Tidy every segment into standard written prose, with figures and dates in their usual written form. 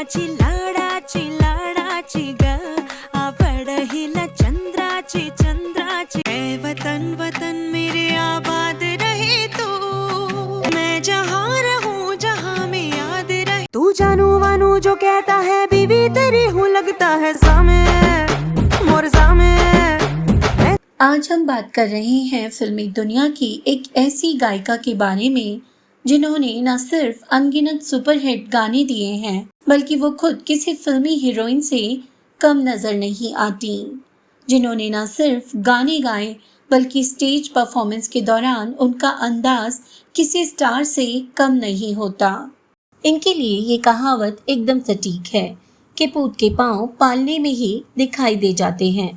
माझी लाडाची लाडाची ग आवड हिला चंद्राची चंद्राची ए वतन वतन मेरे आबाद रहे तू मैं जहाँ रहूं जहाँ में याद रहे तू जानू वानू जो कहता है बीवी तेरी हूँ लगता है सामे मोर सामे। आज हम बात कर रहे हैं फिल्मी दुनिया की एक ऐसी गायिका के बारे में जिन्होंने न सिर्फ अनगिनत सुपरहिट गाने दिए हैं बल्कि वो खुद किसी फिल्मी हीरोइन से कम नजर नहीं आती, जिन्होंने न सिर्फ गाने गाए बल्कि स्टेज परफॉर्मेंस के दौरान उनका अंदाज किसी स्टार से कम नहीं होता। इनके लिए ये कहावत एकदम सटीक है कि पूत के पांव पालने में ही दिखाई दे जाते हैं।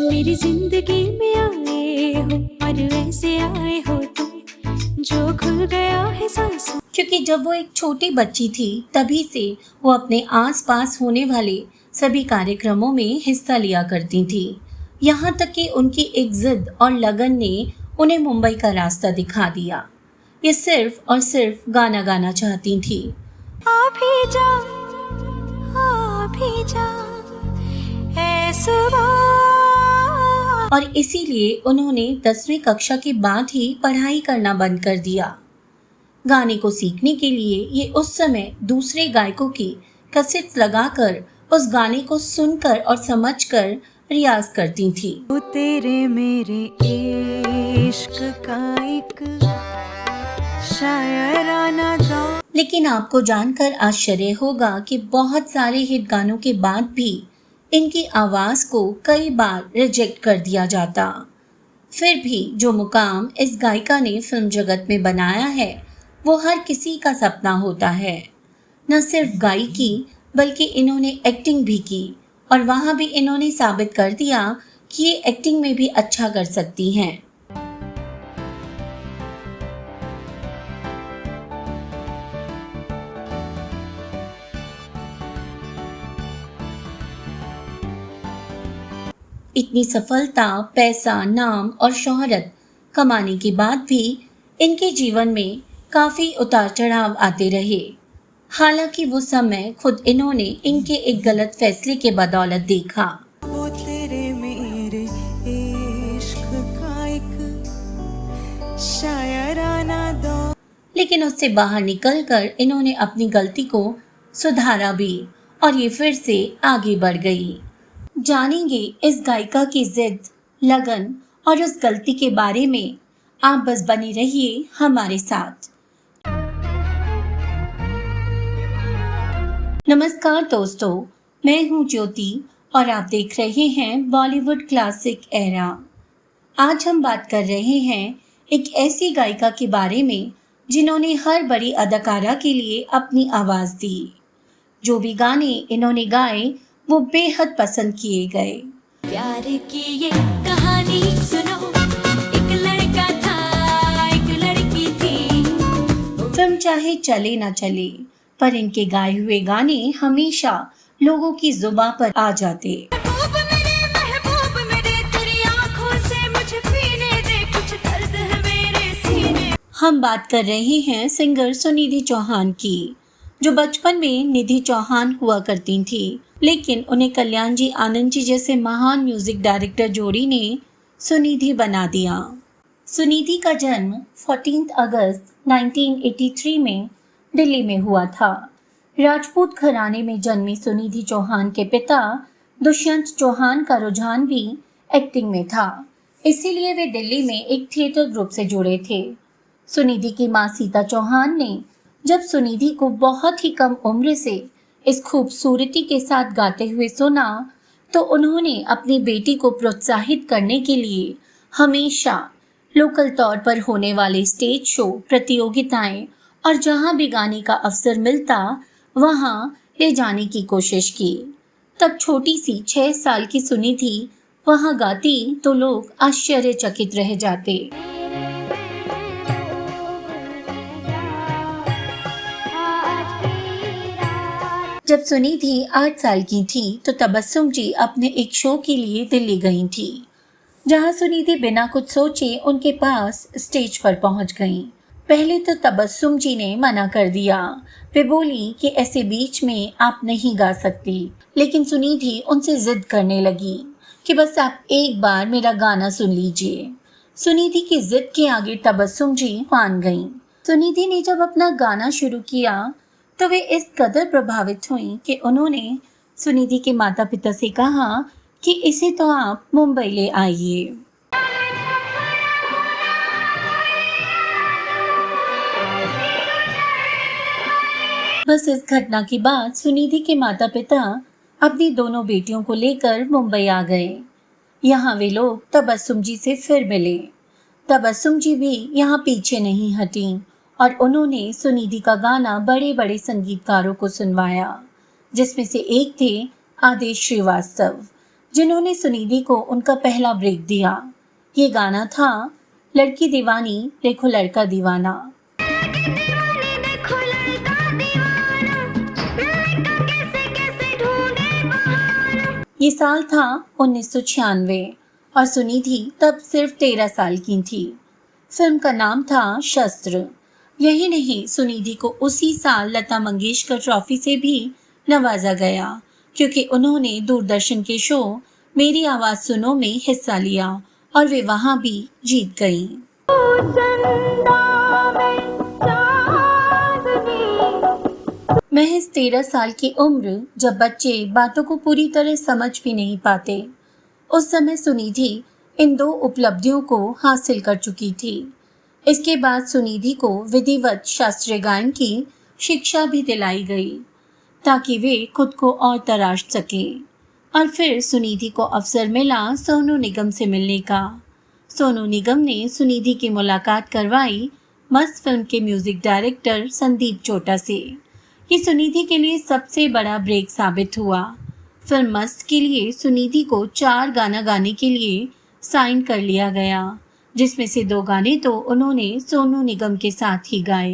मेरी जिंदगी में आए हो और वैसे आए हो तुम जो खुल गया है सांसों। क्योंकि जब वो एक छोटी बच्ची थी तभी से वो अपने आसपास होने वाले सभी कार्यक्रमों में हिस्सा लिया करती थी। यहाँ तक कि उनकी एक जिद और लगन ने उन्हें मुंबई का रास्ता दिखा दिया। ये सिर्फ और सिर्फ गाना गाना चाहती थी। आ भी जा ऐ सुबह। और इसीलिए उन्होंने 10वीं कक्षा के बाद ही पढ़ाई करना बंद कर दिया। गाने को सीखने के लिए ये उस समय दूसरे गायकों की कैसेट्स लगाकर उस गाने को सुनकर और समझकर रियाज करती थी। वो तेरे मेरे इश्क का एक शायराना दौर। लेकिन आपको जानकर आश्चर्य होगा कि बहुत सारे हिट गानों के बाद भी इनकी आवाज को कई बार रिजेक्ट कर दिया जाता। फिर भी जो मुकाम इस गायिका ने फिल्म जगत में बनाया है वो हर किसी का सपना होता है। न सिर्फ गायिकी बल्कि इन्होंने एक्टिंग भी की और वहाँ भी इन्होंने साबित कर दिया कि ये एक्टिंग में भी अच्छा कर सकती हैं। इतनी सफलता, पैसा, नाम और शोहरत कमाने के बाद भी इनके जीवन में काफ़ी उतार चढ़ाव आते रहे। हालांकि वो समय खुद इन्होंने इनके एक गलत फैसले के बदौलत देखा। वो तेरे मेरे इश्क का एक शायराना दौर। लेकिन उससे बाहर निकलकर इन्होंने अपनी गलती को सुधारा भी और ये फिर से आगे बढ़ गई। जानेंगे इस गायिका की जिद, लगन और उस गलती के बारे में। आप बस बने रहिए हमारे साथ। नमस्कार दोस्तों, मैं हूँ ज्योति और आप देख रहे हैं बॉलीवुड क्लासिक एरा। आज हम बात कर रहे हैं एक ऐसी गायिका के बारे में जिन्होंने हर बड़ी अदाकारा के लिए अपनी आवाज़ दी। जो भी गाने इन्होंने गाए वो बेहद पसंद किए गए। प्यार की ये कहानी सुनो, एक लड़का था एक लड़की थी। फिल्म चाहे चले ना चले पर इनके गाए हुए गाने हमेशा लोगों की जुबान पर आ जाते। महबूब मेरे तेरी आंखों से मुझे पीने दे, कुछ दर्द है मेरे सीने। हम बात कर रहे हैं सिंगर सुनिधि चौहान की, जो बचपन में निधि चौहान हुआ करती थी, लेकिन उन्हें कल्याण जी आनंद जी जैसे महान म्यूजिक डायरेक्टर जोड़ी ने सुनिधि बना दिया। सुनिधि का जन्म 14 अगस्त 1983 में दिल्ली में हुआ था। राजपूत घराने में जन्मी सुनिधि चौहान के पिता दुष्यंत चौहान का रुझान भी एक्टिंग में था, इसीलिए वे दिल्ली में एक थिएटर ग्रुप से जुड़े थे। सुनिधि की मां सीता चौहान ने जब सुनिधि को बहुत ही कम उम्र से इस खूबसूरती के साथ गाते हुए सुना तो उन्होंने अपनी बेटी को प्रोत्साहित करने के लिए हमेशा लोकल तौर पर होने वाले स्टेज शो, प्रतियोगिताएं और जहां भी गाने का अवसर मिलता वहां ले जाने की कोशिश की। तब छोटी सी 6 साल की सुनिधि वहां गाती तो लोग आश्चर्यचकित रह जाते। जब सुनिधि 8 साल की थी तो तबस्सुम जी अपने एक शो के लिए दिल्ली गई थी, जहां सुनिधि बिना कुछ सोचे उनके पास स्टेज पर पहुंच गईं। पहले तो तबस्सुम जी ने मना कर दिया। वे बोली कि ऐसे बीच में आप नहीं गा सकती, लेकिन सुनिधि उनसे जिद करने लगी कि बस आप एक बार मेरा गाना सुन लीजिए। सुनिधि की जिद के आगे तबस्सुम जी मान गईं। सुनिधि ने जब अपना गाना शुरू किया तो वे इस कदर प्रभावित हुईं कि उन्होंने सुनिधि के माता पिता से कहा कि इसे तो आप मुंबई ले आइए। बस इस घटना के बाद सुनिधि के माता पिता अपनी दोनों बेटियों को लेकर मुंबई आ गए। यहाँ वे लोग तबस्सुम जी से फिर मिले। तबस्सुम जी भी यहाँ पीछे नहीं हटीं और उन्होंने सुनिधि का गाना बड़े बड़े संगीतकारों को सुनवाया, जिसमें से एक थे आदेश श्रीवास्तव, जिन्होंने सुनिधि को उनका पहला ब्रेक दिया। ये गाना था लड़की दीवानी देखो लड़का दीवाना। ये साल था 1996 और सुनिधि तब सिर्फ 13 साल की थी। फिल्म का नाम था शस्त्र। यही नहीं, सुनिधि को उसी साल लता मंगेशकर ट्रॉफी से भी नवाजा गया, क्योंकि उन्होंने दूरदर्शन के शो मेरी आवाज़ सुनो में हिस्सा लिया और वे वहाँ भी जीत गईं। महज 13 साल की उम्र, जब बच्चे बातों को पूरी तरह समझ भी नहीं पाते, उस समय सुनिधि इन 2 उपलब्धियों को हासिल कर चुकी थी। इसके बाद सुनिधि को विधिवत शास्त्रीय गायन की शिक्षा भी दिलाई गई ताकि वे खुद को और तराश सकें। और फिर सुनिधि को अवसर मिला सोनू निगम से मिलने का। सोनू निगम ने सुनिधि की मुलाकात करवाई मस्त फिल्म के म्यूजिक डायरेक्टर संदीप चोटा से। ये सुनिधि के लिए सबसे बड़ा ब्रेक साबित हुआ। फिल्म मस्त के लिए सुनिधि को 4 गाना गाने के लिए साइन कर लिया गया, जिसमें से 2 गाने तो उन्होंने सोनू निगम के साथ ही गाए।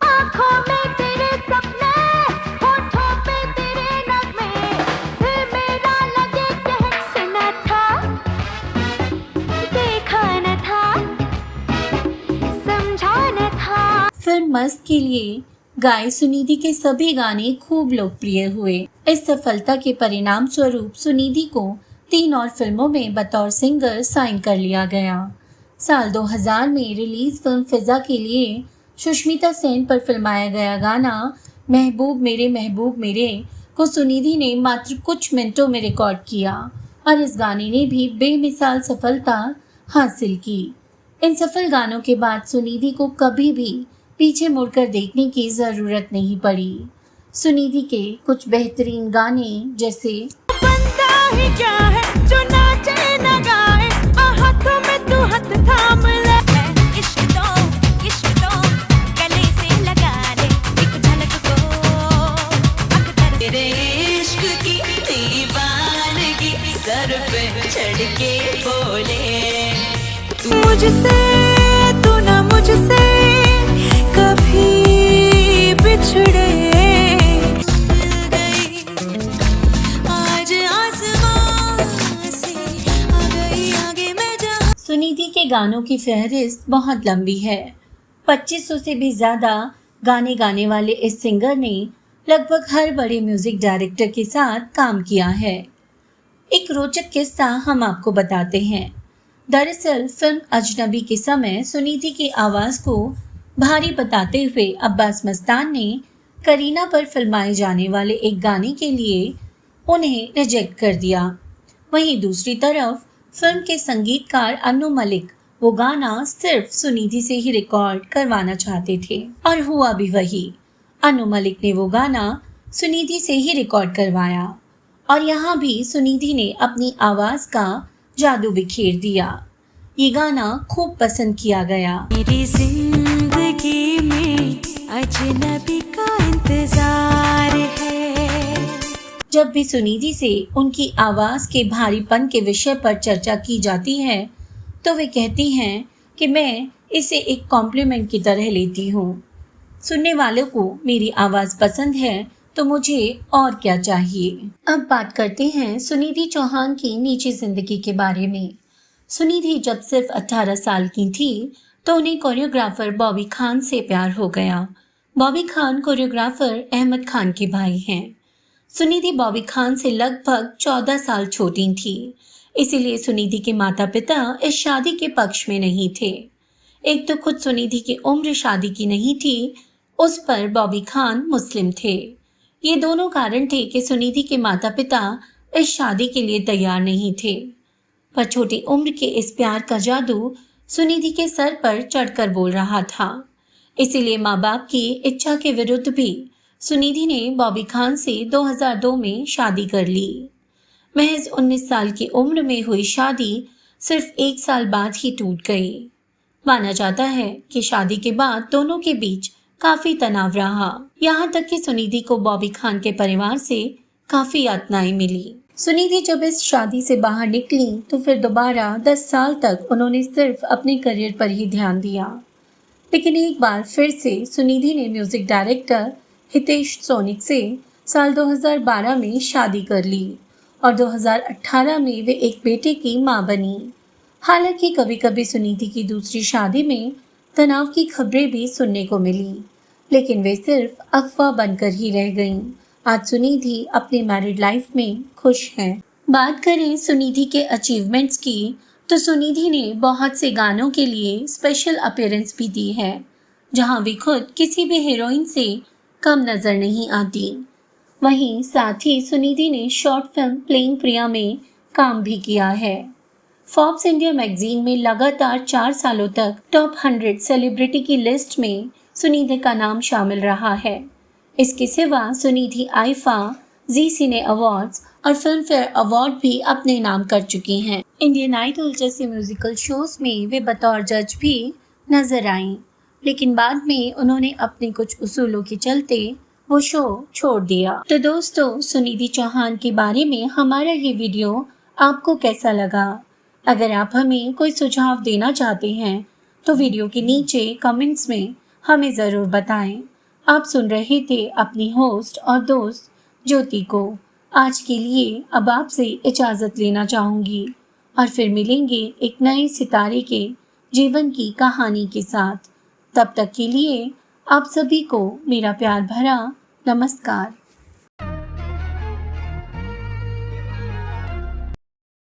आँखों में तेरे सपने, होठों पे तेरे नगमे, फिर मेरा लगे कहर सुना था, देखा न था, समझा न था। फिल्म मस्त के लिए गाए सुनिधि के सभी गाने खूब लोकप्रिय हुए। इस सफलता के परिणाम स्वरूप सुनिधि को 3 और फिल्मों में बतौर सिंगर साइन कर लिया गया। साल 2000 में रिलीज फिल्म फिजा के लिए सुष्मिता सेन पर फिल्माया गया गाना महबूब मेरे को सुनिधि ने मात्र कुछ मिनटों में रिकॉर्ड किया और इस गाने ने भी बेमिसाल सफलता हासिल की। इन सफल गानों के बाद सुनिधि को कभी भी पीछे मुड़कर देखने की ज़रूरत नहीं पड़ी। सुनिधि के कुछ बेहतरीन गाने जैसे बनता ही क्या है जो नाचे न गाए, हाथों में तू हाथ थाम ले, इश्क तो गले से लगा ले, एक झलक को तेरे इश्क की दीवानगी सर पे चढ़ के बोले, तू ना मुझसे कभी बिछड़े, आज आसमां से आ गई आगे मैं जहां। सुनिधि के गानों की फहरिस्त बहुत लंबी है। 2500 से भी ज़्यादा गाने गाने वाले इस सिंगर ने लगभग हर बड़े म्यूजिक डायरेक्टर के साथ काम किया है। एक रोचक किस्सा हम आपको बताते हैं। दरअसल फिल्म अजनबी के समय सुनिधि की आवाज़ को भारी बताते हुए अब्बास मस्तान ने करीना पर फिल्माए जाने वाले एक गाने के लिए उन्हें रिजेक्ट कर दिया। वहीं दूसरी तरफ फिल्म के संगीतकार अन्नू मलिक वो गाना सिर्फ सुनिधि से ही रिकॉर्ड करवाना चाहते थे और हुआ भी वही। अन्नू मलिक ने वो गाना सुनिधि से ही रिकॉर्ड करवाया और यहाँ भी सुनिधि ने अपनी आवाज़ का जादू बिखेर दिया। ये गाना खूब पसंद किया गया। मेरी जिंदगी में अजनबी का इंतजार है। जब भी सुनिधि से उनकी आवाज़ के भारीपन के विषय पर चर्चा की जाती है तो वे कहती हैं कि मैं इसे एक कॉम्प्लीमेंट की तरह लेती हूँ। सुनने वालों को मेरी आवाज़ पसंद है तो मुझे और क्या चाहिए। अब बात करते हैं सुनिधि चौहान की निजी जिंदगी के बारे में। सुनिधि जब सिर्फ 18 साल की थी तो उन्हें कोरियोग्राफर बॉबी खान से प्यार हो गया। बॉबी खान कोरियोग्राफर अहमद खान के भाई हैं। सुनिधि बॉबी खान से लगभग 14 साल छोटी थी, इसीलिए सुनिधि के माता पिता इस शादी के पक्ष में नहीं थे। एक तो खुद सुनिधि की उम्र शादी की नहीं थी, उस पर बॉबी खान मुस्लिम थे। ये दोनों कारण थे कि सुनिधि के माता पिता इस शादी के लिए तैयार नहीं थे। पर छोटी उम्र के इस प्यार का जादू सुनिधि के सर पर चढ़कर बोल रहा था। इसीलिए माँ बाप की इच्छा के विरुद्ध भी सुनिधि ने बॉबी खान से 2002 में शादी कर ली। महज 19 साल की उम्र में हुई शादी सिर्फ 1 साल बाद ही टूट गई। माना जाता है कि शादी के बाद दोनों के बीच काफी तनाव रहा, यहाँ तक कि सुनिधि को बॉबी खान के परिवार से काफी यातनाएं मिली। सुनिधि जब इस शादी से बाहर निकली तो फिर दोबारा 10 साल तक उन्होंने सिर्फ अपने करियर पर ही ध्यान दिया। लेकिन एक बार फिर से सुनिधि ने म्यूजिक डायरेक्टर हितेश सोनिक से साल 2012 में शादी कर ली और 2018 में वे एक बेटे की मां बनी। हालांकि कभी कभी सुनिधि की दूसरी शादी में तनाव की खबरें भी सुनने को मिली, लेकिन वे सिर्फ अफवाह बनकर ही रह गईं। आज सुनिधि अपनी मैरिड लाइफ में खुश हैं। बात करें सुनिधि के अचीवमेंट्स की तो सुनिधि ने बहुत से गानों के लिए स्पेशल अपीयरेंस भी दी है, जहां वे खुद किसी भी हीरोइन से कम नजर नहीं आती। वहीं साथ ही सुनिधि ने शॉर्ट फिल्म प्लेइंग प्रिया में काम भी किया है। फोर्ब्स इंडिया मैगजीन में लगातार 4 सालों तक टॉप 100 सेलिब्रिटी की लिस्ट में सुनिधि का नाम शामिल रहा है। इसके सिवा सुनिधि आईफा, जी सिने अवार्ड्स और फिल्म फेयर अवार्ड भी अपने नाम कर चुकी हैं। इंडियन आइडल जैसे म्यूजिकल शोज में वे बतौर जज भी नजर आईं, लेकिन बाद में उन्होंने अपने कुछ उसूलों के चलते वो शो छोड़ दिया। तो दोस्तों, सुनिधि चौहान के बारे में हमारा ये वीडियो आपको कैसा लगा? अगर आप हमें कोई सुझाव देना चाहते हैं तो वीडियो के नीचे कमेंट्स में हमें ज़रूर बताएं। आप सुन रहे थे अपनी होस्ट और दोस्त ज्योति को। आज के लिए अब आपसे इजाज़त लेना चाहूँगी और फिर मिलेंगे एक नए सितारे के जीवन की कहानी के साथ। तब तक के लिए आप सभी को मेरा प्यार भरा नमस्कार।